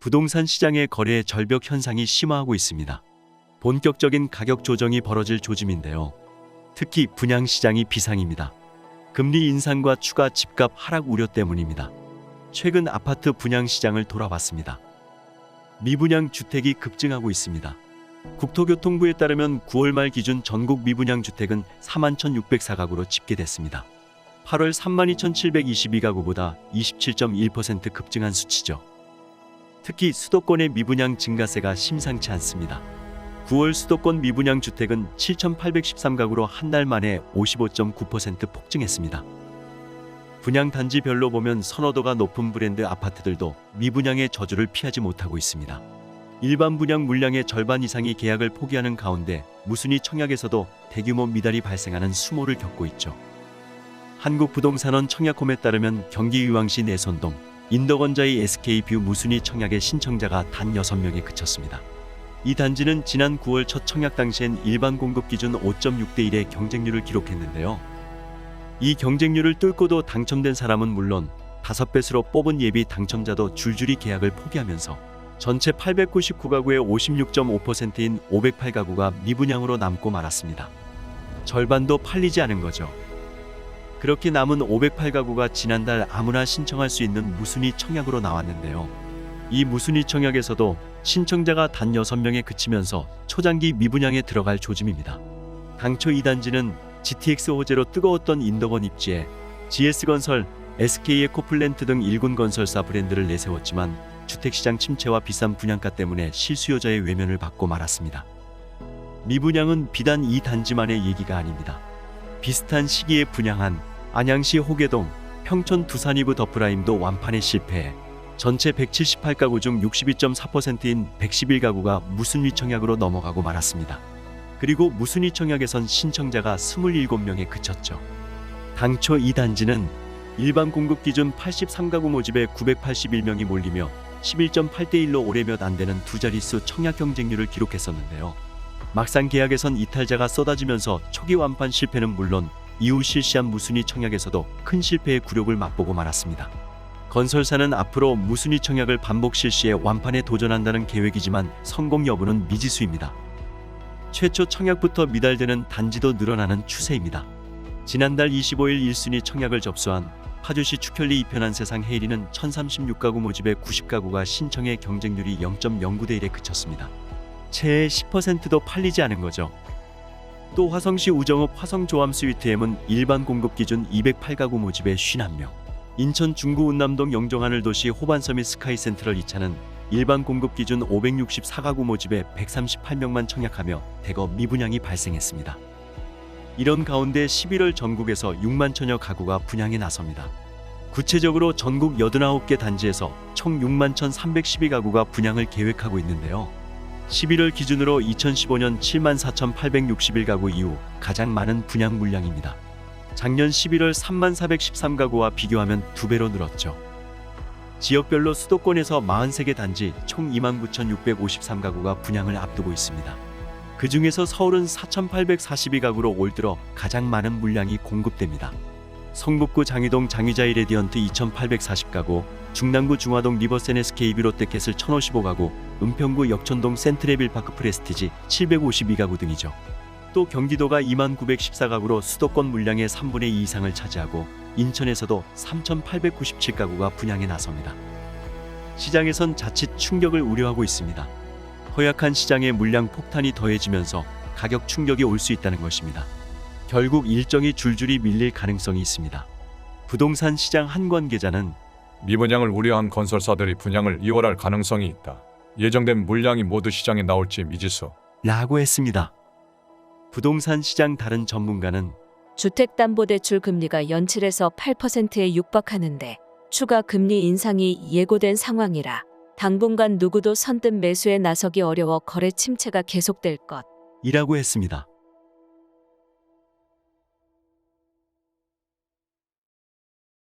부동산 시장의 거래 절벽 현상이 심화하고 있습니다. 본격적인 가격 조정이 벌어질 조짐인데요. 특히 분양 시장이 비상입니다. 금리 인상과 추가 집값 하락 우려 때문입니다. 최근 아파트 분양 시장을 돌아봤습니다. 미분양 주택이 급증하고 있습니다. 국토교통부에 따르면 9월 말 기준 전국 미분양 주택은 41,604가구로 집계됐습니다. 8월 32,722가구보다 27.1% 급증한 수치죠. 특히 수도권의 미분양 증가세가 심상치 않습니다. 9월 수도권 미분양 주택은 7,813가구로 한 달 만에 55.9% 폭증했습니다. 분양 단지별로 보면 선호도가 높은 브랜드 아파트들도 미분양의 저주를 피하지 못하고 있습니다. 일반 분양 물량의 절반 이상이 계약을 포기하는 가운데 무순위 청약에서도 대규모 미달이 발생하는 수모를 겪고 있죠. 한국부동산원 청약홈에 따르면 경기 의왕시 내선동, 인덕원자의 SK뷰 무순위 청약의 신청자가 단 6명에 그쳤습니다. 이 단지는 지난 9월 첫 청약 당시엔 일반 공급 기준 5.6대 1의 경쟁률을 기록했는데요. 이 경쟁률을 뚫고도 당첨된 사람은 물론 5배수로 뽑은 예비 당첨자도 줄줄이 계약을 포기하면서 전체 899가구의 56.5%인 508가구가 미분양으로 남고 말았습니다. 절반도 팔리지 않은 거죠. 그렇게 남은 508가구가 지난달 아무나 신청할 수 있는 무순위 청약으로 나왔는데요. 이 무순위 청약에서도 신청자가 단 6명에 그치면서 초장기 미분양에 들어갈 조짐입니다. 당초 이 단지는 GTX 호재로 뜨거웠던 인덕원 입지에 GS건설, SK에코플랜트 등 일군 건설사 브랜드를 내세웠지만 주택시장 침체와 비싼 분양가 때문에 실수요자의 외면을 받고 말았습니다. 미분양은 비단 이 단지만의 얘기가 아닙니다. 비슷한 시기에 분양한 안양시 호계동, 평촌 두산이브 더프라임도 완판에 실패해 전체 178가구 중 62.4%인 111가구가 무순위 청약으로 넘어가고 말았습니다. 그리고 무순위 청약에선 신청자가 27명에 그쳤죠. 당초 이 단지는 일반 공급 기준 83가구 모집에 981명이 몰리며 11.8대 1로 올해 몇 안 되는 두 자릿수 청약 경쟁률을 기록했었는데요. 막상 계약에선 이탈자가 쏟아지면서 초기 완판 실패는 물론 이후 실시한 무순위 청약에서도 큰 실패의 굴욕을 맛보고 말았습니다. 건설사는 앞으로 무순위 청약을 반복 실시해 완판에 도전한다는 계획이지만 성공 여부는 미지수입니다. 최초 청약부터 미달되는 단지도 늘어나는 추세입니다. 지난달 25일 1순위 청약을 접수한 파주시 축현리 2편한 세상 헤이리는 1036가구 모집에 90가구가 신청의 경쟁률이 0.09대 1에 그쳤습니다. 채의 10%도 팔리지 않은 거죠. 또 화성시 우정읍 화성조암 스위트M은 일반 공급 기준 208가구 모집에 51명, 인천 중구 운남동 영종하늘도시 호반서밋 스카이센트럴 2차는 일반 공급 기준 564가구 모집에 138명만 청약하며 대거 미분양이 발생했습니다. 이런 가운데 11월 전국에서 6만 천여 가구가 분양에 나섭니다. 구체적으로 전국 89개 단지에서 총 6만 1,312가구가 분양을 계획하고 있는데요. 11월 기준으로 2015년 7만 4,861가구 이후 가장 많은 분양 물량입니다. 작년 11월 3만 413가구와 비교하면 2배로 늘었죠. 지역별로 수도권에서 43개 단지 총 29,653가구가 분양을 앞두고 있습니다. 그 중에서 서울은 4,842가구로 올 들어 가장 많은 물량이 공급됩니다. 성북구 장위동 장위자이 레디언트 2,840가구, 중랑구 중화동 리버센 SKB 롯데캐슬 1,055가구, 은평구 역촌동 센트레 빌파크 프레스티지 752가구 등이죠. 또 경기도가 2914가구로 수도권 물량의 3분의 2 이상을 차지하고 인천에서도 3,897가구가 분양에 나섭니다. 시장에선 자칫 충격을 우려하고 있습니다. 허약한 시장의 물량 폭탄이 더해지면서 가격 충격이 올 수 있다는 것입니다. 결국 일정이 줄줄이 밀릴 가능성이 있습니다. 부동산 시장 한 관계자는 미분양을 우려한 건설사들이 분양을 이월할 가능성이 있다. 예정된 물량이 모두 시장에 나올지 미지수. 라고 했습니다. 부동산 시장 다른 전문가는 주택담보대출 금리가 연칠에서 8%에 육박하는데 추가 금리 인상이 예고된 상황이라 당분간 누구도 선뜻 매수에 나서기 어려워 거래 침체가 계속될 것. 이라고 했습니다.